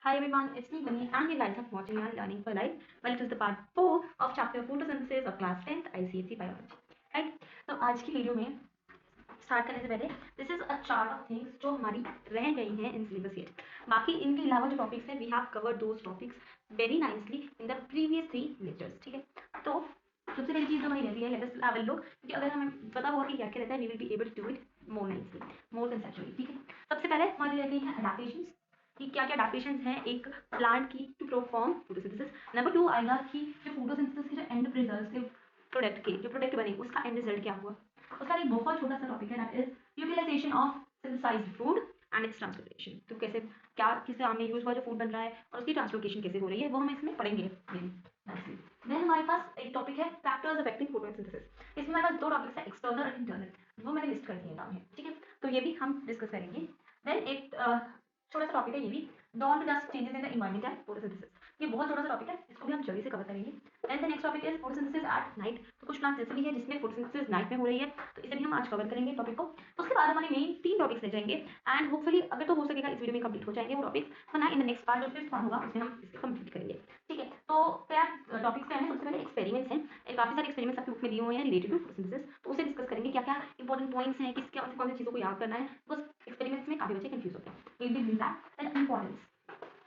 Hi everyone, it's me Bunny and you guys are watching and learning for life. Well, it is the part 4 of chapter photosynthesis of class 10th ICSE biology. Right? तो आज की video में start करने से पहले this is a chart of things जो हमारी रह गई हैं इन सिलेबस येट. बाकी इनके अलावा जो टॉपिक्स हैं we have covered those topics very nicely in the previous 3 lectures. ठीक है, तो सबसे पहली चीज जो हमारी रहती है let us have a look कि अगर हमें पता होगा कि क्या क्या रहता है we will be able to do it more nicely, more conceptually. ठीक है, सबसे पहले हमारी रहती है अडैप्टेशंस कि क्या क्या अडैप्टेशंस हैं एक प्लांट की टू परफॉर्म फोटोसिंथेसिस. नंबर 2 आएगा कि जो फोटोसिंथेसिस के जो एंड रिजल्ट्स के प्रोडक्ट के जो प्रोडक्ट बने उसका एंड रिजल्ट क्या हुआ. उसका एक बहुत छोटा सा टॉपिक है that is utilization of synthesized food and its translocation. तो कैसे क्या किस सामने यूज हुआ जो फूड बन रहा है और उसकी ट्रांसलोकेशन कैसे हो रही है वो हम इसमें पढ़ेंगे. देन हमारे पास एक टॉपिक है फैक्टर्स अफेक्टिंग फोटोसिंथेसिस. इसमें हमारे पास दो टॉपिक्स है एक्सटर्नल और इंटरनल, वो मैंने लिस्ट कर दिए नाम है. ठीक है, तो ये भी हम डिस्कस करेंगे. देन एक छोटा सा टॉपिक है ये भी dawn to dusk changes in the environment and photosynthesis. ये बहुत छोटा सा टॉपिक है, इसको भी हम जल्दी से कवर करेंगे. And the next topic is photosynthesis at night. तो कुछ प्लांट्स ऐसे भी है जिसमें फोटोसिंथेसिस नाइट में हो रही है, तो इसे भी हम आज कवर करेंगे टॉपिक को. उसके बाद हमारे मेन 3 टॉपिक्स रह जाएंगे एंड होपफुली अगर तो हो सकेगा इस वीडियो में कंप्लीट हो जाएंगे वो टॉपिक्स, वरना इन द नेक्स्ट पार्ट जो फिफ्थ पार्ट होगा उसमें हम इसको कंप्लीट करेंगे. ठीक है, तो क्या टॉपिक्स क्या है. सबसे पहले एक्सपेरिमेंट्स हैं, काफी सारे एक्सपेरिमेंट्स आपके बुक में दिए हुए हैं रिलेटेड टू फोटोसिंथेसिस, तो उसे डिस्कस करेंगे क्या क्या इंपॉर्टेंट पॉइंट्स हैं, किस कौन सी चीजों को याद करना है. बस एक्सपेरिमेंट्स में काफी बच्चे कंफ्यूज होते हैं. Will be that and importance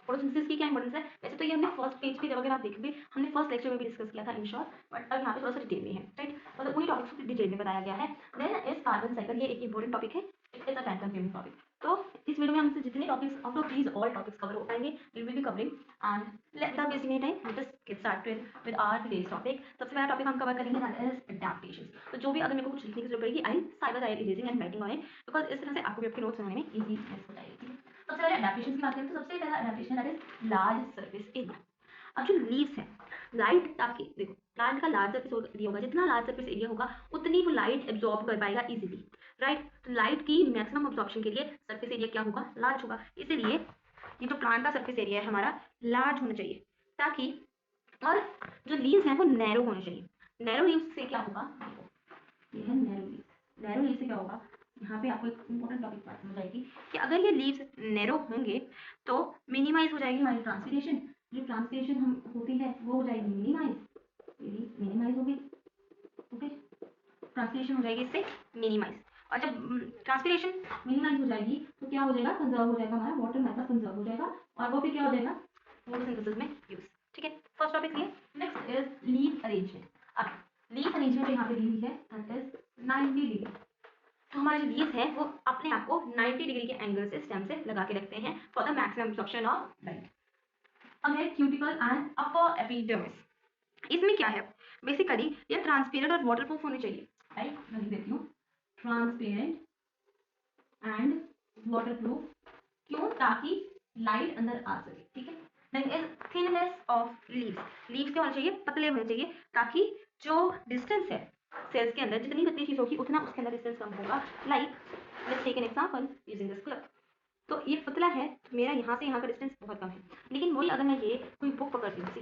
photosynthesis की क्या इंपॉर्टेंस है. वैसे तो ये हमने फर्स्ट पेज पे जब अगर आप देखोगे हमने फर्स्ट लेक्चर में भी डिस्कस किया था इन शॉर्ट, बट अब यहाँ पे थोड़ा सा डिटेल में है. राइट, मतलब पूरी टॉपिक्स को डिटेल में बताया गया है. देन इज कार्बन साइकिल, ये एक इंपॉर्टेंट टॉपिक है, it is a time consuming topic. तो इस वीडियो में हमसे जितने topics out of these all topics cover हो पाएंगे we will be covering and without wasting any time let us get started with our today's topic. सबसे पहला topic हम कवर करेंगे दैट इज अडैप्टेशंस. तो जो भी अगर मेरे को कुछ लिखने की जरूरत पड़ेगी I side by erasing and writing on it, because इस तरह से आपको भी आपके नोट्स बनाने में इजी हो जाएगी. सबसे पहले अडैप्टेशंस की बात करें तो सबसे पहला adaptation that is large surface area. अब जो लीव्स है लाइट, ताकि देखो प्लांट का लार्ज सरफेस एरिया होगा, जितना लार्ज सरफेस एरिया होगा उतनी वो लाइट एब्जॉर्ब कर पाएगा इजीली. राइट, तो लाइट की मैक्सिमम एब्जॉर्प्शन के लिए सरफेस एरिया क्या होगा, लार्ज होगा. इसीलिए ये जो प्लांट का सरफेस एरिया है हमारा लार्ज होना चाहिए, ताकि और जो लीव्स हैं वो नैरो होने चाहिए. नैरो लीव्स से क्या होगा, ये है नैरो लीव्स. नैरो लीव्स से क्या होगा, यहाँ पे आपको एक इंपॉर्टेंट टॉपिक बात समझ आएगी कि अगर ये लीव्स नैरो होंगे तो मिनिमाइज हो जाएगी हमारी ट्रांसपिरेशन. जो ट्रांसपिरेशन हम होती है वो हो जाएगी मिनिमाइज, ये मिनिमाइज होगी. ओके, ट्रांसपिरेशन हो जाएगी इससे मिनिमाइज. और जब ट्रांसपिरेशन मिनिमाइज हो जाएगी तो क्या हो जाएगा, कंजर्व हो जाएगा हमारा वाटर हमारे पास कंजर्व हो जाएगा और वो फिर क्या हो जाएगा फोटोसिंथेसिस में यूज. ठीक है, फर्स्ट टॉपिक ये. Next is leaf arrangement. अब लीफ अरेंजमेंट यहाँ पे दी हुई है दैट इज 90 डिग्री. तो हमारे जो लीव्स है वो अपने आप को 90 डिग्री के एंगल से स्टेम से लगा के रखते हैं for the maximum absorption of light. अब है क्यूटिकल एंड अपर एपिडर्मिस. इसमें क्या है, बेसिकली ये ट्रांसपेरेंट और वाटरप्रूफ होने चाहिए. राइट, मैं लिख देती हूँ ट्रांसपेरेंट एंड वाटरप्रूफ. क्यों, ताकि लाइट अंदर आ सके. ठीक है, then is thinness of leaves. Leaves क्या होने चाहिए, पतले होने चाहिए, ताकि जो डिस्टेंस है सेल्स के अंदर जितनी पतली चीज होगी उतना उसके अंदर डिस्टेंस कम होगा. Like let's take an example using this club. तो ये पतला है तो मेरा यहाँ से यहाँ का डिस्टेंस बहुत कम है, लेकिन वही अगर मैं ये कोई बुक पकड़ती हूँ सी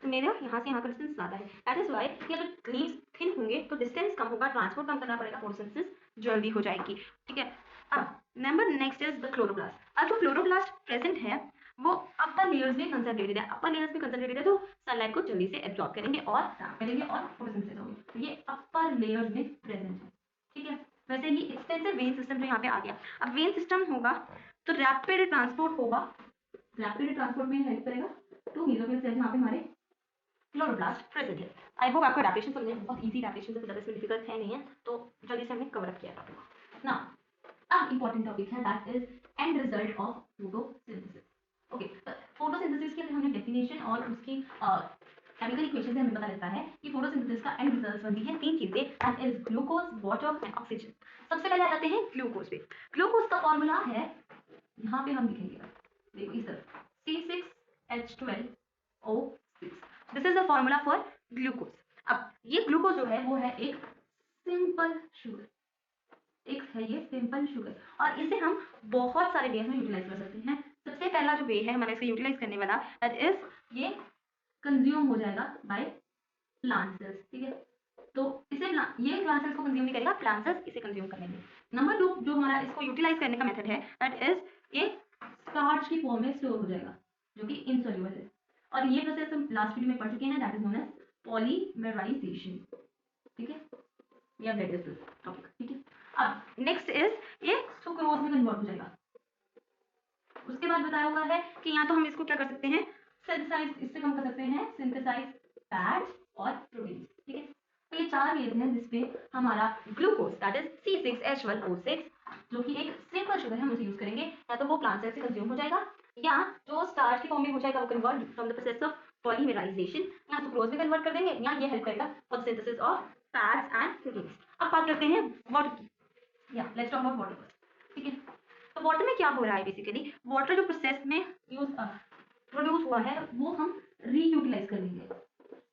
तो मेरा यहाँ से यहाँ का डिस्टेंस ज़्यादा है. दैट इज वाई कि अगर लीव्स थिन होंगे तो डिस्टेंस कम होगा, ट्रांसपोर्ट कम करना पड़ेगा, फोटोसिंथेसिस जल्दी हो जाएगी. ठीक है, अब number next is the chloroplast. अब जो क्लोरोप्लास्ट प्रेजेंट है वो अपर लेयर्स में कंसंट्रेटेड है. अपर लेयर्स में कंसंट्रेटेड है तो सनलाइट को जल्दी से एब्जॉर्ब करेंगे और ट्रैप करेंगे और फोटोसिंथेसिस होगी. तो ये अपर लेयर्स में प्रेजेंट है. ठीक है, वैसे ही एक्सटेंसिव वेन सिस्टम जो यहाँ पे आ गया. अब वेन सिस्टम होगा तो रैपिड ट्रांसपोर्ट होगा, रैपिड ट्रांसपोर्ट में हेल्प करेगा टू मेसोफिल सेल्स यहाँ पे हमारे क्लोरोप्लास्ट प्रेजेंट है. आई होप आपको एडेप्टेशन समझ में बहुत इजी एडेप्टेशन है, ज़्यादा इसमें डिफिकल्ट है नहीं है, तो जल्दी से हमने कवर अप किया टॉपिक. ना अब इंपॉर्टेंट टॉपिक है that is and result of photosynthesis. Okay, photosynthesis की हमने डेफिनेशन और उसकी केमिकल इक्वेशन से हमें पता लगता है कि फोटोसिंथेसिस का एंड रिजल्ट बनती है 3 चीजें that is glucose, water and oxygen. सबसे पहले आ जाते हैं ग्लूकोज पे. ग्लूकोज का फॉर्मूला है, यहाँ पे हम लिखेंगे, देखो इस तरफ C6H12O6. This is the formula for glucose. अब ये ग्लूकोज जो है वो है एक सिंपल शुगर, एक है ये सिंपल शुगर, और इसे हम बहुत सारे वेज में यूटिलाइज कर सकते हैं. सबसे पहला जो वे है हमारा इसे यूटिलाइज करने वाला दैट इज ये कंज्यूम हो जाएगा बाय प्लांट सेल्स. ठीक है, तो इसे ये प्लांट सेल्स को कंज्यूम नहीं करेगा, प्लांट सेल्स इसे कंज्यूम कर लेंगे. नंबर 2 जो हमारा इसको यूटिलाइज करने का मेथड है दैट इज ये स्टार्च की फॉर्म में स्टोर हो जाएगा. जो कि इनसोल्यूबल है। और ये प्रोसेस हम लास्ट वीडियो में पढ़ चुके हैं, that is known as polymerization. ठीक है, या वेट दिस टॉपिक। ठीक है, अब नेक्स्ट इज ये सुक्रोज में कन्वर्ट हो जाएगा। उसके बाद बताया हुआ है कि या तो हम इसको क्या कर सकते हैं, सिंथेसाइज, इससे हम कर सकते हैं सिंथेसाइज फैट और प्रोटीन। ठीक है, तो ये चार वेज हैं जिसपे हमारा ग्लूकोज दैट इज C6H12O6 जो कि एक सिंपल शुगर है, हम उसे यूज करेंगे। या तो वो प्लांट सेल से कंज्यूम हो जाएगा, या जो स्टार्च के फॉर्म में हो जाएगा वो convert from the process of polymerization, या सुक्रोज में कन्वर्ट कर देंगे, या ये हेल्प करेगा for the synthesis of fats and proteins. अब बात करते हैं वाटर की। या let's talk about water first. ठीक है, तो वाटर में क्या हो रहा है, बेसिकली वाटर जो प्रोसेस में यूज प्रोड्यूस हुआ है वो हम रीयूटिलाइज कर लेंगे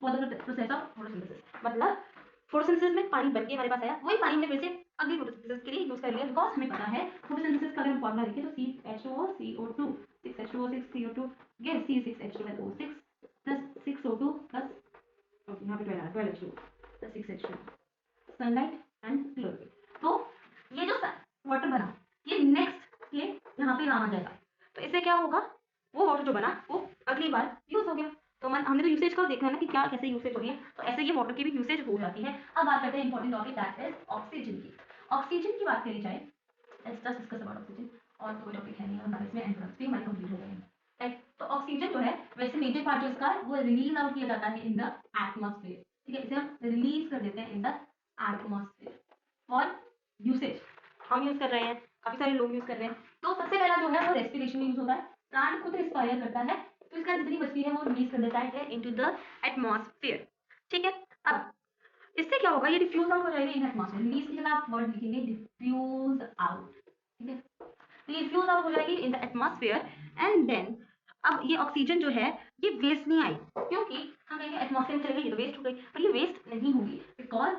for the process of photosynthesis. मतलब फोटोसिंथेसिस में पानी बन के हमारे पास आया, वही पानी हमने फिर से अगली फोटोसिंथेसिस के लिए यूज कर लिया, बिकॉज हमें पता है फोटोसिंथेसिस का अगर हम फॉर्मूला देखें तो CH2O CO2 6H2O6 CO2 gives C6H12O6 plus 6O2 plus यहाँ पे 12H2 plus 6H2 sunlight and chlorine. तो ये जो वाटर बना ये नेक्स्ट ये यहाँ पे आ जाएगा, तो इससे क्या होगा, वो वाटर जो बना वो अगली बार यूज हो गया। तो हमने तो यूसेज का देखना है ना कि क्या कैसे यूसेज हो रही है, तो ऐसे ये वाटर की भी यूसेज हो जाती है। अब बात करते हैं important topic that is oxygen की। ऑक्सीजन की बात करी जाए, let's just discuss about oxygen. और कोई टॉपिक है नहीं, हमारे इसमें एंट्रेंस भी हमारे कंप्लीट हो गए हैं, राइट। तो ऑक्सीजन जो है वैसे मेजर पार्ट जो इसका वो रिलीज आउट किया जाता है इन द एटमॉस्फेयर। ठीक है, इसे हम रिलीज कर देते हैं इन द एटमॉस्फेयर और यूसेज हम यूज कर रहे हैं, काफी सारे लोग यूज कर रहे हैं। तो सबसे पहला जो है वो रेस्पिरेशन में यूज होता है, प्लांट खुद रिस्पायर करता है तो इसका जितनी बचती है वो रिलीज कर देता है इनटू द एटमॉस्फेयर। ठीक है, अब इससे क्या होगा, ये डिफ्यूज आउट हो जाएगा इन एटमॉस्फेयर। रिलीज की जगह आप वर्ड लिखेंगे डिफ्यूज आउट। ठीक है, डिफ्यूज आउट हो जाएगी in the atmosphere and then अब ये ऑक्सीजन जो है ये वेस्ट नहीं आई, क्योंकि हम कहेंगे एटमॉस्फेयर में चली गई तो वेस्ट हो गई, पर ये वेस्ट नहीं होगी बिकॉज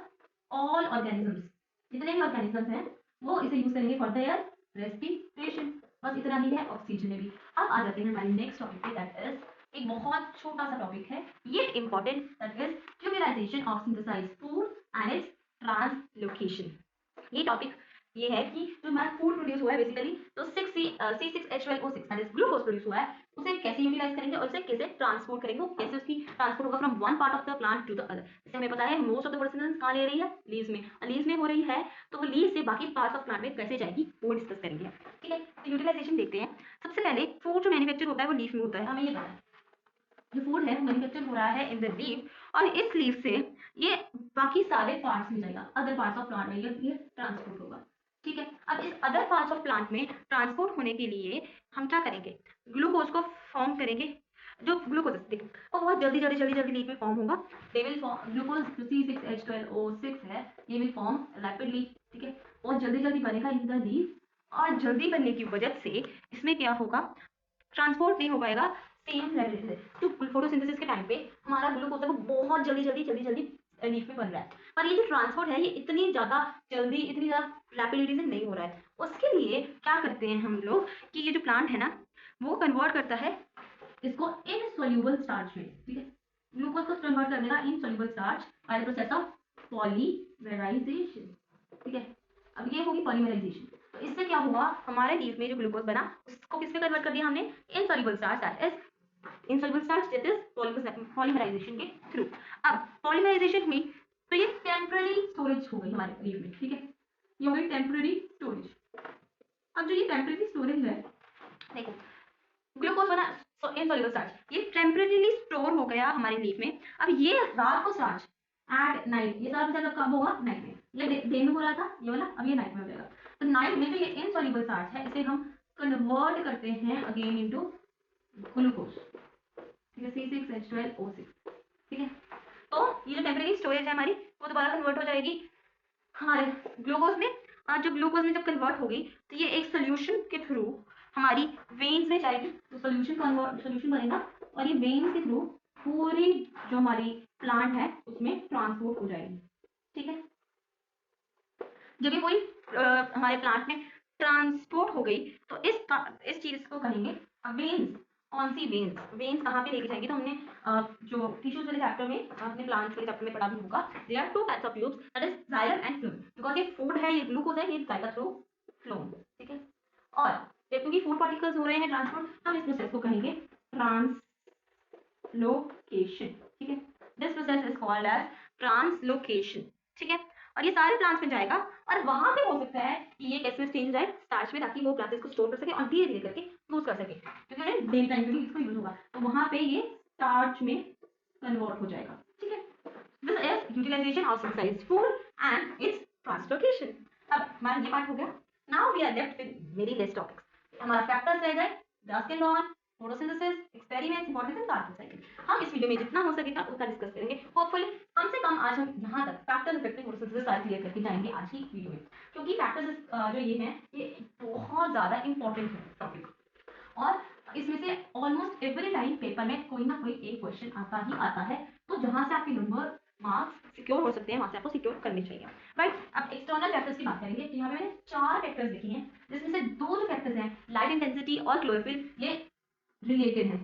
ऑल ऑर्गेनिजम्स, जितने भी ऑर्गेनिजम्स हैं वो इसे यूज करेंगे फॉर देयर रेस्पिरेशन। बस इतना ही है ऑक्सीजन में भी। अब आ जाते हैं हमारे नेक्स्ट टॉपिक पे, दैट इज एक बहुत छोटा सा टॉपिक है ये important, that is tubulization of synthesized food and its translocation. ये टॉपिक ये है कि जो हमारा फूड प्रोड्यूस हुआ है बेसिकली, तो C6H12O6 that is glucose produce हुआ है, उसे कैसे यूटिलाइज करेंगे और उसे कैसे ट्रांसपोर्ट करेंगे, कैसे उसकी ट्रांसपोर्ट होगा from one part of the plant to the other. जैसे हमें पता है मोस्ट ऑफ द फोटोसिंथेसिस कहाँ ले रही है, लीव्स में, लीव्स में हो रही है, तो वो लीव्स से बाकी पार्ट्स ऑफ प्लांट में कैसे जाएगी वो डिस्कस करेंगे। ठीक है, तो यूटिलाइजेशन देखते हैं। सबसे पहले फूड जो मैन्युफैक्चर होता है वो लीफ में होता है, हमें ये पता है जो फूड है वो मैन्युफैक्चर हो रहा है इन द लीफ, और इस लीफ से ये बाकी सारे पार्ट्स में जाएगा, अदर पार्ट्स ऑफ प्लांट में ये ट्रांसपोर्ट होगा। ठीक है, अब इस अदर पार्ट्स ऑफ प्लांट में ट्रांसपोर्ट होने के लिए हम क्या करेंगे, ग्लूकोज को फॉर्म करेंगे। जो ग्लूकोज देखो वो बहुत जल्दी जल्दी जल्दी जल्दी लीफ में फॉर्म होगा, दे विल फॉर्म ग्लूकोज जो C6H12O6 है ये विल फॉर्म रैपिडली। ठीक है, बहुत जल्दी जल्दी बनेगा इन द लीफ, और जल्दी बनने की वजह से इसमें क्या होगा, ट्रांसपोर्ट नहीं हो पाएगा सेम रैपिडली से। तो फोटोसिंथेसिस के टाइम पे हमारा ग्लूकोज है वो बहुत जल्दी जल्दी जल्दी जल्दी लीफ में बन रहा है, पर ये जो ट्रांसपोर्ट है ये इतनी ज्यादा जल्दी इतनी ज्यादा रैपिडिटी से नहीं हो रहा है। उसके लिए क्या करते हैं हम लोग कि ये जो प्लांट है ना वो कन्वर्ट करता है इसको इनसोल्यूबल स्टार्च में। ठीक है, ग्लूकोज को कन्वर्ट कर देगा insoluble starch by the process of polymerization. ठीक है, अब ये होगी पॉलीमराइजेशन, तो इससे क्या हुआ, हमारे लीफ में जो ग्लूकोज बना उसको किसमें कन्वर्ट कर दिया हमने, insoluble starch that is insoluble starch that is polymerization के थ्रू। अब पॉलीमराइजेशन हुई तो ये टेम्पररी स्टोरेज हो गई हमारे लीफ में। ठीक है, ये हो गई टेम्पररी स्टोरेज। अब जो ये टेम्पररी स्टोरेज है, देखो ग्लूकोज बना इनसॉल्युबल स्टार्च ये टेम्पररीली स्टोर हो गया हमारे लीफ में। अब ये रात को स्टार्च एट नाइट, ये सारा मतलब कब होगा, नाइट में। ये डे में हो रहा था ये वाला, अब ये नाइट में हो जाएगा। तो नाइट में जो ये इनसॉल्युबल स्टार्च है इसे हम कन्वर्ट करते हैं अगेन इनटू ग्लूकोज, C6H12O6। ठीक है, तो ये जो टेम्परेरी स्टोरेज है हमारी वो दोबारा कन्वर्ट हो जाएगी हमारे ग्लूकोज में, और जो ग्लूकोज में जब कन्वर्ट होगी तो ये एक सोल्यूशन के थ्रू हमारी वेन्स में जाएगी, तो सोल्यूशन बनेगा और ये वेन्स के थ्रू पूरी जो हमारी प्लांट है उसमें ट्रांसपोर्ट हो जाएगी। ठीक है, जब ये पूरी हमारे प्लांट में ट्रांसपोर्ट हो गई तो इस चीज को कहेंगे वेन्स। कौन सी वेन्स, वेन्स कहाँ पे लेके जाएंगे, तो हमने जो टिश्यूज वाले चैप्टर में अपने प्लांट्स वाले चैप्टर में पढ़ा भी होगा, there are two types of tubes that is xylem and phloem, because ये फूड है, ये ग्लूकोज है, ये जाएगा थ्रू फ्लोएम। ठीक है, और क्योंकि फूड पार्टिकल्स हो रहे हैं ट्रांसपोर्ट, हम इस प्रोसेस को कहेंगे ट्रांसलोकेशन, ठीक है। This process is called as translocation, ठीक है। और ये सारे प्लांट्स में जाएगा और वहां पे हो सकता है कि ये कैसे में चेंज जाए स्टार्च में, ताकि वो प्लांट इसको स्टोर कर सके और धीरे धीरे करके यूज कर सके, क्योंकि उन्हें डेली टाइम में इसको यूज होगा, तो वहां पे ये स्टार्च में कन्वर्ट हो जाएगा, ठीक है। This is utilization of synthesized food and its translocation. अब हमारा ये पार्ट हो गया। Now we are left with very less topics. हमारा फैक्टर्स रह गए dust and on, photosynthesis, experiments, importance and carbon cycle. हम इस वीडियो में जितना हो सकेगा उतना डिस्कस करेंगे। होपफुली कम से कम आज हम यहाँ तक फैक्टर्स इफेक्टिव फोटोसिंथेसिस सारे क्लियर करके जाएंगे आज की वीडियो में, क्योंकि फैक्टर्स जो ये हैं ये बहुत ज्यादा इंपॉर्टेंट है टॉपिक, और इसमें से ऑलमोस्ट एवरी टाइम पेपर में कोई ना कोई एक क्वेश्चन आता ही आता है, तो जहां से आपके नंबर मार्क्स सिक्योर हो सकते हैं वहां से आपको सिक्योर करने चाहिए, राइट। अब एक्सटर्नल फैक्टर्स की बात करेंगे, तो यहाँ पे मैंने 4 फैक्टर्स लिखे हैं, जिसमें से 2 जो फैक्टर्स हैं लाइट इंटेंसिटी और क्लोरोफिल, ये रिलेटेड है,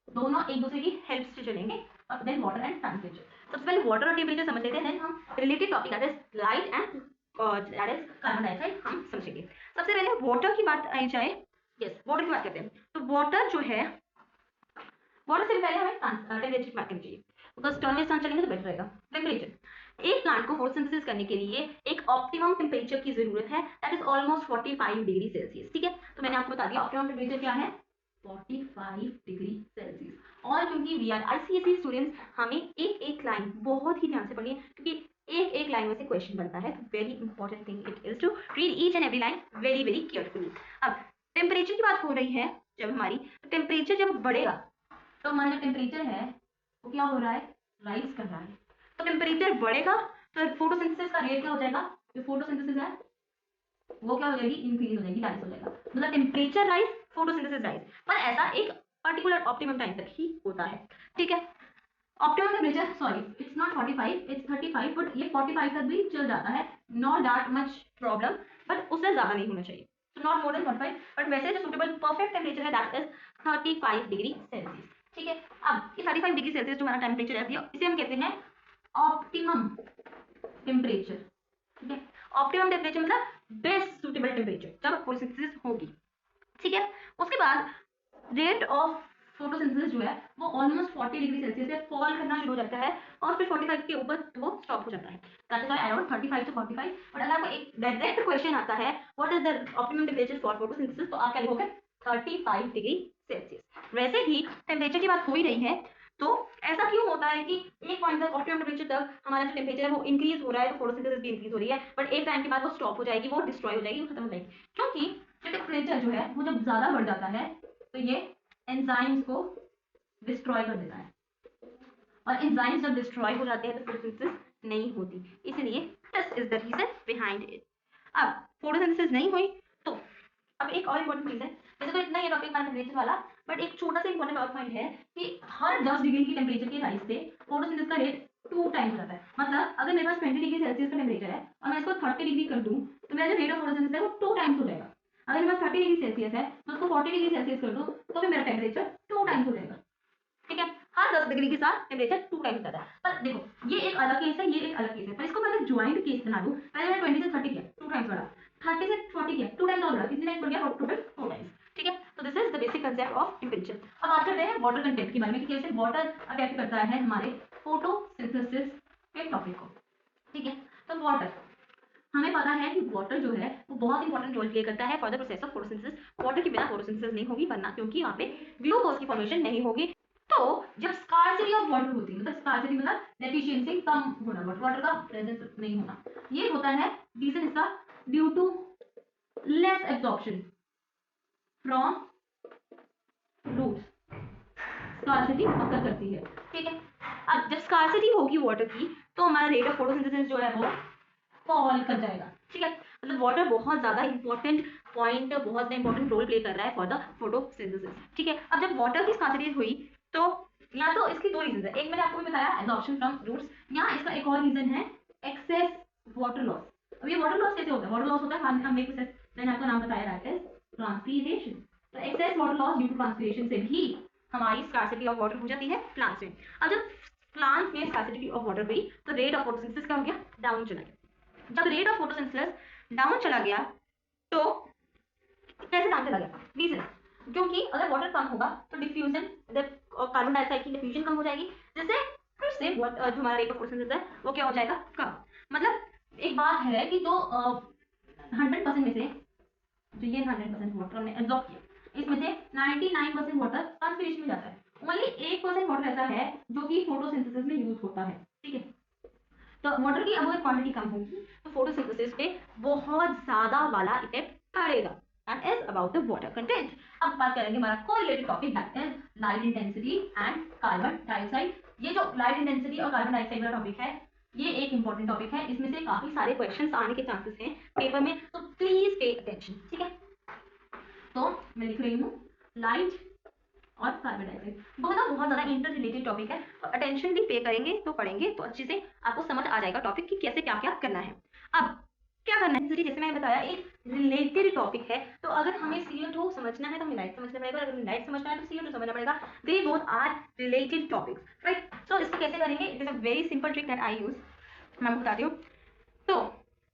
दोनों एक दूसरे की हेल्प से चलेंगे। और देन वाटर एंड टेम्परेचर। सबसे पहले वाटर और टेम्परेचर समझ लेते हैं, देन हम related topic that is light and that is carbon dioxide हम समझेंगे। सबसे पहले वाटर की बात आई जाए, यस वाटर की बात करते हैं, तो वाटर जो है, वाटर से पहले हमें टेम्परेचर की बात करनी चाहिए, बिकॉज टर्न में चलेंगे तो बेटर रहेगा। टेम्परेचर, एक प्लांट को फोटोसिंथेसिस करने के लिए एक ऑप्टिमम टेम्परेचर की जरूरत है, that is almost 45 degree Celsius, ठीक है। तो मैंने आपको बता दिया ऑप्टिमम टेम्परेचर क्या है, 45 डिग्री सेल्सियस। और क्योंकि वी आर आईसीएसई स्टूडेंट्स, हमें एक एक लाइन बहुत ही ध्यान से पढ़नी है, क्योंकि एक एक लाइन में से क्वेश्चन बनता है, तो very important thing it is to read each and every line very very carefully. अब टेम्परेचर की बात हो रही है जब हमारी, तो टेम्परेचर जब बढ़ेगा तो हमारा जो टेम्परेचर है वो क्या हो रहा है, राइज कर रहा है। तो टेम्परेचर बढ़ेगा तो फोटोसिंथेसिस का रेट क्या हो जाएगा, जो फोटोसिंथेसिस है वो क्या हो जाएगी, इंक्रीज हो जाएगी, राइज हो जाएगा, मतलब टेम्परेचर राइज फोटोसिंथेसिस राइज, पर ऐसा एक पर्टिकुलर ऑप्टिमम टाइम तक ही होता है, ठीक है। Optimum temperature, sorry it's not 45, it's 35, but ये 45 तक भी चल जाता है, not that much problem, but उससे ज्यादा नहीं होना चाहिए, तो नॉट मोर देन 45, बट वैसे जो सुटेबल परफेक्ट टेम्परेचर है दैट इज 35 डिग्री सेल्सियस, ठीक है। अब ये 35 डिग्री सेल्सियस जो हमारा टेम्परेचर है, इसे हम कहते हैं ऑप्टिमम टेम्परेचर, ठीक है। ऑप्टिमम टेम्परेचर मतलब बेस्ट सुटेबल टेम्परेचर जब फोटोसिंथेसिस होगी, ठीक है। उसके बाद रेट ऑफ फोटोसिंथेसिस जो है वो ऑलमोस्ट 40 डिग्री सेल्सियस पे फॉल करना शुरू हो जाता है, और फिर 45 के ऊपर वो स्टॉप हो जाता है, दैट इज अराउंड 35 टू 45। और अगर आपको एक डायरेक्ट क्वेश्चन आता है what is the optimum temperature for photosynthesis, तो आप क्या लिखोगे 35 डिग्री सेल्सियस। वैसे ही टेम्परेचर की बात हो ही रही है, तो ऐसा क्यों होता है कि एक पॉइंट तक ऑप्टिमम टेम्परेचर तक हमारा जो टेम्परेचर है वो इंक्रीज हो रहा है, तो फोटोसिंथेसिस भी इंक्रीज हो रही है, बट एक टाइम के बाद वो स्टॉप हो जाएगी, वो डिस्ट्रॉय हो जाएगी, वो खत्म हो जाएगी, क्योंकि जो टेम्परेचर जो है वो जब ज्यादा बढ़ जाता है तो ये एंजाइम्स को डिस्ट्रॉय कर देता है, और एंजाइम्स जब डिस्ट्रॉय हो जाते हैं तो फोटोसिंथेसिस नहीं होती, इसलिए this is the reason behind it. अब फोटोसिंथेसिस नहीं हुई तो अब एक और इंपॉर्टेंट चीज है, वैसे तो इतना ये टॉपिक हमारा टेम्परेचर वाला, बट एक छोटा सा इंपॉर्टेंट और पॉइंट है कि हर 10 डिग्री की टेम्परेचर के राइज से फोटोसिंथेसिस का रेट 2 टाइम्स हो जाता है। मतलब अगर मेरे पास 20 डिग्री सेल्सियस का टेम्परेचर है और मैं इसको 30 डिग्री कर दूं, तो मेरा जो रेट ऑफ फोटोसिंथेसिस है वो 2 टाइम्स हो जाएगा। अगर मेरे पास 30 डिग्री सेल्सियस है तो उसको 40 डिग्री सेल्सियस कर दूं, तो फिर मेरा टेम्परेचर 2 टाइम्स हो जाएगा, ठीक है। हर 10 डिग्री के साथ टेम्परेचर 2 टाइम्स जाता है। पर देखो ये एक अलग केस है, ये एक अलग केस है, पर इसको मैं अगर ज्वाइंट केस बना दूं, पहले मैंने 20 से 30 किया 2 टाइम्स बढ़ा, 30 से 40 किया 2 टाइम्स और बढ़ा, कितने टाइम्स बढ़ गया, टोटल 4 टाइम्स, ठीक है। तो this is the basic concept of temperature. अब बात करते हैं वाटर कंटेंट के बारे में कि कैसे वाटर अफेक्ट करता है हमारे फोटोसिंथेसिस के टॉपिक को, ठीक है। तो वाटर, हमें पता है कि वाटर जो है वो बहुत इंपॉर्टेंट रोल प्ले करता है for the process of photosynthesis. Water के बिना फोटोसिंथेसिस नहीं होगी, वरना क्योंकि यहाँ पे ग्लूकोज की फॉर्मेशन नहीं होगी। तो जब स्कार्सिटी ऑफ वाटर होती है, मतलब स्कार्सिटी मतलब डेफिशिएंसी कम होना, वाटर का प्रेजेंस नहीं होना, ये होता है रीजन इसका due to less absorption from roots, scarcity occur करती है, ठीक है। अब जब स्कार्सिटी होगी वाटर की तो हमारा रेट ऑफ फोटोसिंथेसिस जो है वो फॉल कर जाएगा, ठीक है। मतलब वाटर बहुत ज्यादा इंपॉर्टेंट पॉइंट, बहुत ज्यादा इंपॉर्टेंट रोल प्ले कर रहा है फॉर द फोटोसिंथेसिस, ठीक है। अब जब वाटर की स्कार्सिटी हुई तो या तो इसकी 2 रीजन है, एक मैंने आपको भी बताया एब्जॉर्प्शन फ्रॉम रूट्स, यहाँ इसका एक और रीजन है एक्सेस वाटर लॉस। अब ये वाटर लॉस कैसे होता है, वाटर लॉस होता है हमने प्रोसेस मैंने आपको नाम बताया दैट इज ट्रांसपीरेशन। तो excess water loss due to transpiration से भी हमारी स्कार्सिटी ऑफ वाटर हो जाती है प्लांट्स में। अब जब प्लांट्स में स्कार्सिटी ऑफ वाटर हुई तो रेट ऑफ फोटोसिंथेसिस क्या हो गया, डाउन चला गया। जब रेट ऑफ फोटोसिंथेसिस डाउन चला गया तो कैसे डाउन चला गया, रीजन क्योंकि अगर वाटर कम होगा तो डिफ्यूजन, कार्बन डाइऑक्साइड की डिफ्यूजन कम हो जाएगी, जिससे फिर से जो हमारा रेट ऑफ फोटोसिंथेसिस है वो क्या हो जाएगा, कम। मतलब एक बात है कि जो 100% में से जो ये 100% वाटर हमने एब्जॉर्ब किया, इसमें से 99% वाटर कंस्पिरेशन में जाता है, ओनली 1% वाटर ऐसा है जो कि फोटोसिंथेसिस में यूज होता है, ठीक है। तो वाटर की अगर क्वांटिटी कम होगी तो फोटोसिंथेसिस पे बहुत ज्यादा वाला इफेक्ट पड़ेगा, and is about the water content. अब बात करेंगे हमारा correlated topic, that is light intensity and carbon dioxide. ये जो लाइट इंटेंसिटी और कार्बन डाइऑक्साइड वाला टॉपिक है, ये एक इंपॉर्टेंट टॉपिक है, इसमें से काफी सारे क्वेश्चंस आने के चांसेस हैं पेपर में, तो प्लीज पे अटेंशन, ठीक है। तो मैं लिख रही हूँ लाइट और कार्बन डाइऑक्साइड, बहुत ज्यादा इंटर रिलेटेड टॉपिक है, तो अटेंशन भी पे करेंगे तो पढ़ेंगे तो अच्छे से आपको समझ आ जाएगा टॉपिक कि कैसे क्या क्या करना है। अब क्या करना है, जैसे मैंने बताया एक रिलेटेड टॉपिक है, तो अगर हमें CO2 समझना है तो हमें लाइट समझना पड़ेगा, अगर हमें लाइट समझना है तो CO2 समझना पड़ेगा, they both are related topics, right. So इसको कैसे करेंगे, it is a very simple trick that I use, मैं आपको बताती हूँ। तो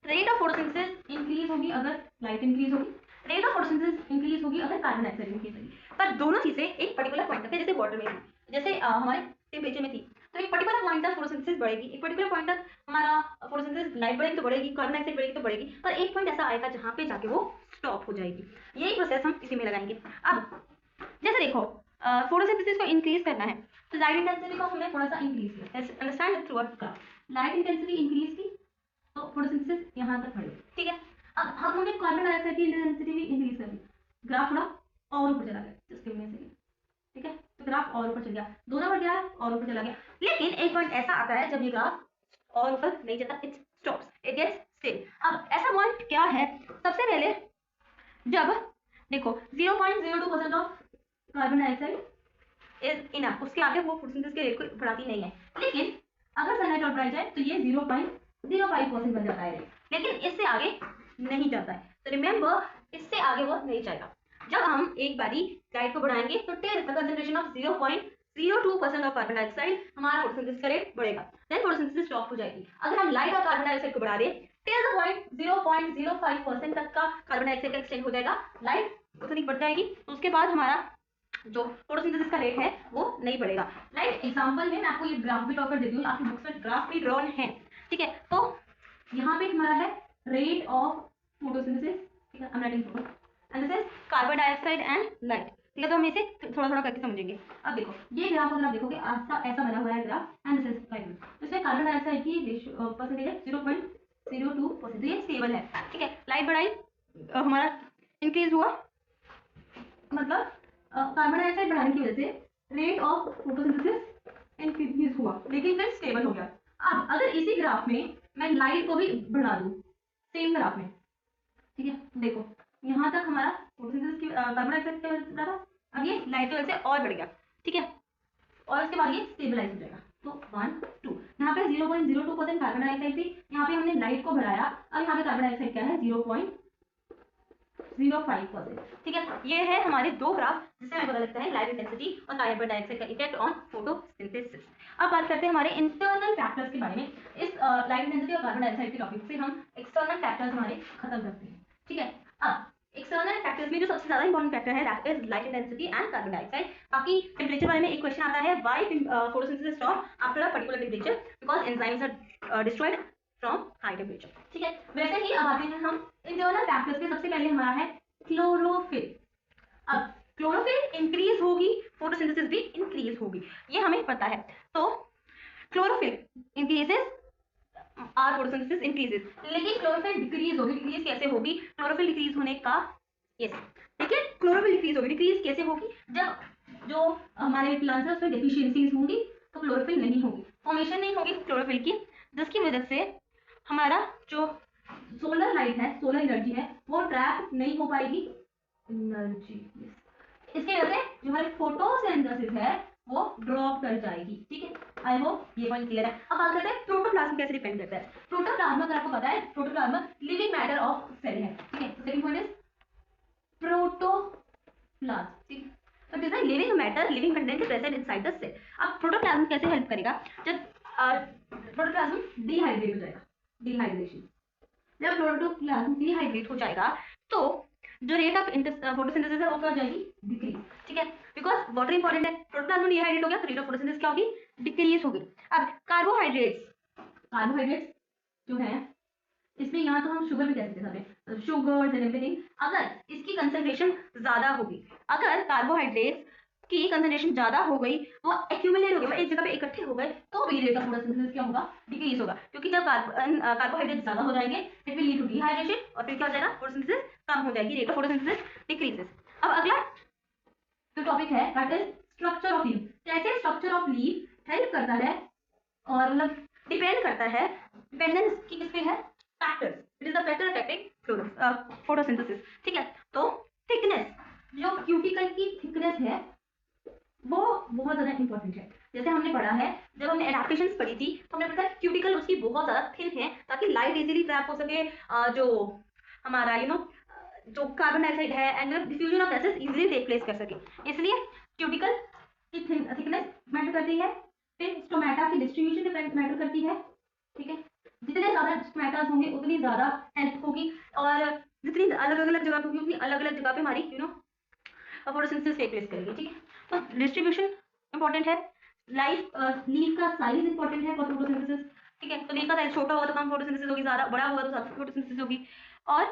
रेट ऑफ फोटोसिंथेसिस इंक्रीज होगी अगर लाइट इंक्रीज होगी, रेट ऑफ फोटोसिंथेसिस इंक्रीज होगी अगर कार्बन डाइऑक्साइड इंक्रीज होगी, पर दोनों चीजें एक पर्टिकुलर पॉइंट तक है, जैसे वाटर में थी, जैसे हमारे टेम्परेचर में थी, तो एक पर्टिकुलर पॉइंट तक फोटोसिंथेसिस बढ़ेगी, एक पर्टिकुलर पॉइंट तक हमारा फोटोसिंथेसिस, लाइट बढ़ेगी तो बढ़ेगी, कार्बन डाइऑक्साइड बढ़ेगी तो बढ़ेगी, पर एक पॉइंट ऐसा आएगा जहाँ पे जाके वो स्टॉप हो जाएगी। यही प्रोसेस हम इसी में लगाएंगे। अब जैसे देखो फोटोसिंथेसिस को इंक्रीज करना है, तो लाइट इंटेंसिटी को हमने थोड़ा सा इंक्रीज किया, understand through a graph, light intensity increase की तो फोटोसिंथेसिस यहाँ तक बढ़ेगी, ठीक है। अब हमने कार्बन डाइऑक्साइड की इंटेंसिटी भी इंक्रीज कर दी, ग्राफ थोड़ा और ऊपर चला गया, just give me a second, ठीक है। तो ग्राफ और ऊपर चल गया, दोनों बढ़ गया और ऊपर चला गया, लेकिन एक पॉइंट ऐसा आता है जब ये ग्राफ और ऊपर नहीं चलता, it stops, it gets still. अब ऐसा पॉइंट क्या है, सबसे पहले जब देखो 0.02% of carbon dioxide is enough, उसके आगे वो फोटोसिंथेसिस के रेट को बढ़ाती नहीं है, लेकिन अगर सनलाइट और बढ़ाई जाए तो ये 0.05% बन जाता है, लेकिन इससे आगे नहीं जाता है, तो रिमेंबर इससे आगे वो नहीं जाएगा। जब हम एक बारी लाइट को बढ़ाएंगे तो till the concentration of 0.02% of carbon dioxide हमारा फोटोसिंथेसिस का रेट बढ़ेगा, देन फोटोसिंथेसिस स्टॉप हो जाएगी। अगर हम लाइट और कार्बन डाइऑक्साइड को बढ़ा दें टिल द पॉइंट 0.05% तक का कार्बन डाइऑक्साइड का एक्सटेंड हो जाएगा, लाइट उतनी बढ़ जाएगी, तो उसके बाद हमारा जो फोटोसिंथेसिस का रेट है वो नहीं बढ़ेगा। राइट, एग्जांपल में मैं आपको ये ग्राफ भी ड्रॉ कर देती हूँ, आपकी बुक्स में ग्राफ भी ड्रॉन है, ठीक है। तो यहाँ पे हमारा है रेट ऑफ फोटोसिंथेसिस, ठीक है, I am writing photo and this is carbon dioxide and light, ठीक है। तो हम इसे थोड़ा थोड़ा करके समझेंगे। अब देखो ये ग्राफ अगर आप देखोगे ऐसा बना हुआ है graph and this is light, तो इसमें कार्बन डाइऑक्साइड की परसेंटेज है 0.02%, ये स्टेबल है, ठीक है। लाइट बढ़ाई हमारा इंक्रीज हुआ, मतलब कार्बन डाइऑक्साइड बढ़ाने की वजह से रेट ऑफ फोटोसिंथेसिस इंक्रीज हुआ, लेकिन फिर स्टेबल हो गया। अब अगर इसी ग्राफ में मैं लाइट को भी बढ़ा दूं सेम ग्राफ में, ठीक है, देखो यहाँ तक हमारा फोटोसिंथेसिस की कार्बन डाइऑक्साइड की वजह से बढ़ा था, अब ये लाइट की वजह से और बढ़ गया, ठीक है, और उसके बाद ये स्टेबलाइज हो जाएगा। तो 1 2 यहाँ पे 0.02% कार्बन डाइऑक्साइड थी, यहाँ पे हमने लाइट को बढ़ाया, अब यहाँ पे कार्बन डाइऑक्साइड क्या है 0.05%, ठीक है। ये है हमारे दो ग्राफ जिससे हमें पता लगता है लाइट इंटेंसिटी और कार्बन डाइऑक्साइड का इफेक्ट ऑन फोटोसिंथेसिस। अब बात करते हैं हमारे इंटरनल फैक्टर्स के बारे में। इस लाइट इंटेंसिटी और कार्बन डाइऑक्साइड के टॉपिक से हम एक्सटर्नल फैक्टर्स हमारे खत्म करते हैं, ठीक है। अब एक्सटर्नल फैक्टर्स में जो सबसे ज्यादा इंपॉर्टेंट फैक्टर है that is light intensity and carbon dioxide. बाकी टेंपरेचर बारे में एक क्वेश्चन आता है, why photosynthesis stop after a particular temperature, because enzymes are destroyed from high temperature, ठीक है। वैसे ही अब आते हैं हम इंटरनल फैक्टर्स पे। सबसे पहले हमारा है क्लोरोफिल। अब क्लोरोफिल इंक्रीज होगी, फोटोसिंथेसिस भी इंक्रीज होगी, ये हमें पता है। तो chlorophyll increases are photosynthesis increases, लेकिन क्लोरोफिल डिक्रीज होगी। डिक्रीज कैसे होगी, क्लोरोफिल डिक्रीज होने का यस, ठीक है, क्लोरोफिल डिक्रीज होगी। डिक्रीज कैसे होगी, जब जो हमारे प्लांट्स है उसमें डेफिशिएंसीज होंगी तो क्लोरोफिल नहीं होगी, फॉर्मेशन नहीं होगी क्लोरोफिल की, जिसकी वजह से हमारा जो सोलर लाइट है, सोलर एनर्जी है, वो ट्रैप नहीं हो पाएगी एनर्जी, इसकी वजह से जो हमारी फोटोसिंथेसिस है वो ड्रॉप कर जाएगी, ठीक है। आई होप ये पॉइंट क्लियर है। अब बात करते हैं प्रोटोप्लाज्म कैसे डिपेंड करता है। प्रोटोप्लाज्म अगर आपको पता है, protoplasm living matter of cell है, ठीक है। तो सेकंड पॉइंट इज प्रोटोप्लाज्म, ठीक है। तो this is living matter, living content present inside the cell. अब प्रोटोप्लाज्म कैसे हेल्प करेगा, जब प्रोटोप्लाज्म डिहाइड्रेट हो जाएगा, डिहाइड्रेशन, जब प्रोटोप्लाज्म डिहाइड्रेट हो जाएगा तो जो रेट ऑफ फोटोसिंथेसिस है वो क्या हो जाएगी, डिक्रीज, ठीक है, बिकॉज वाटर इंपॉर्टेंट है, प्रोटोप्लाज्म डिहाइड्रेट हो गया तो रेट ऑफ फोटोसिंथेसिस क्या होगी, डिक्रीज होगी। अब कार्बोहाइड्रेट्स जो है इसमें यहाँ तो हम शुगर भी कह सकते हैं, शुगर एंड एवरीथिंग, अगर इसकी कंसंट्रेशन ज्यादा होगी, अगर कार्बोहाइड्रेट्स की कंसंट्रेशन ज्यादा हो गई, वो एक्यूमुलेट हो गई, एक जगह पे इकट्ठे हो गए, तो भी रेट ऑफ फोटोसिंथेसिस क्या होगा, डिक्रीज होगा, क्योंकि जब कार्बोहाइड्रेट ज्यादा हो जाएंगे it will lead to dehydration और फिर क्या हो जाएगा, फोटोसिंथेसिस कम हो जाएगी, रेट ऑफ फोटोसिंथेसिस डिक्रीजेस। अब अगला जो टॉपिक है that is structure of leaf. कैसे स्ट्रक्चर ऑफ लीफ हेल्प करता है और मतलब डिपेंड करता है, डिपेंडेंस की किस पे है, factors, it is the factor affecting photosynthesis, ठीक है। तो थिकनेस, जो क्यूटिकल की थिकनेस है वो बहुत ज्यादा इंपॉर्टेंट है। जैसे हमने पढ़ा है, जब हमने एडेप्टेशंस पढ़ी थी तो हमने पढ़ा क्यूटिकल उसकी बहुत ज्यादा थिन है ताकि लाइट इजीली ट्रैप हो सके, जो हमारा जो कार्बन डाइऑक्साइड है and diffusion of gases easily take place कर सके, इसलिए क्यूटिकल की थिकनेस मैटर करती है। फिर स्टोमेटा की डिस्ट्रीब्यूशन मैटर करती है, ठीक है, जितने ज्यादा स्टोमेटास होंगे उतनी ज्यादा हेल्प होगी, और जितनी अलग अलग जगह होगी उतनी अलग अलग जगह पे हमारी फोटोसिंथेसिस टेक प्लेस करेगी, ठीक है। तो डिस्ट्रीब्यूशन इंपॉर्टेंट है, लीफ का साइज इंपॉर्टेंट है फॉर फोटोसिंथेसिस, ठीक है, तो लीफ का साइज छोटा होगा तो कम फोटोसिंथेसिस होगी, ज्यादा बड़ा होगा तो ज्यादा फोटोसिंथेसिस होगी, और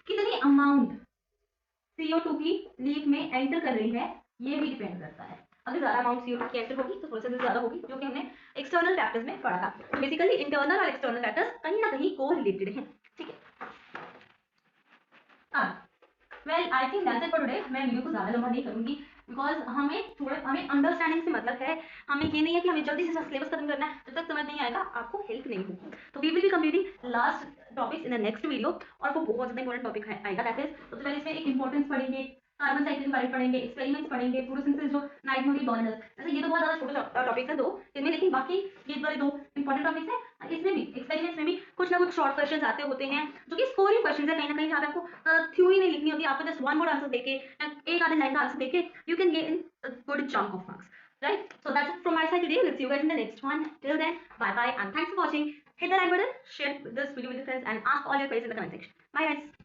कितनी अमाउंट CO2 की लीफ में एंटर कर रही है ये भी डिपेंड करता है। अगर ज्यादा अमाउंट CO2 की एंटर होगी तो फोटोसिंथेसिस ज्यादा होगी, जो कि हमने एक्सटर्नल फैक्टर्स में पढ़ा था। बेसिकली इंटरनल और एक्सटर्नल फैक्टर्स कहीं ना कहीं को रिलेटेड हैं, ठीक है। अब well I think that's it for today. मैं वीडियो को ज्यादा लंबा नहीं करूंगी बिकॉज हमें अंडरस्टैंडिंग से मतलब है, हमें ये नहीं है कि हमें जल्दी से सिलेबस खत्म करना है, जब तक समझ नहीं आएगा आपको हेल्प नहीं होगी। तो we will be completing last topics in the next video, और वो बहुत ज्यादा इंपॉर्टेंट टॉपिक आएगा, दैट इज सबसे पहले इसमें एक इंपॉर्टेंस पढ़ेंगे, कार्बन साइकिल के बारे में पढ़ेंगे, एक्सपेरिमेंट्स पढ़ेगे, फोटोसिंथेसिस जो नाइट मोड बर्नर्स, ऐसे ये तो बहुत ज्यादा छोटे टॉपिक्स हैं दो इनमें, लेकिन बाकी ये वाले दो इंपॉर्टेंट टॉपिक्स हैं। इसमें भी एक्सपेरिमेंट्स में भी कुछ ना कुछ शॉर्ट क्वेश्चंस आते होते हैं जो कि स्कोरिंग क्वेश्चंस है, कहीं ना कहीं जहाँ पे आपको थ्योरी नहीं लिखनी होती, आपको जस्ट वन वर्ड आंसर देके एक आधे लाइन का आंसर देके you can get in good chunk of marks, right? So that's it from my side today. We'll see you guys in the next one. Till then, bye bye and thanks for watching. Hit the like button, share this video with your friends, and ask all your queries in the comment section. Bye guys.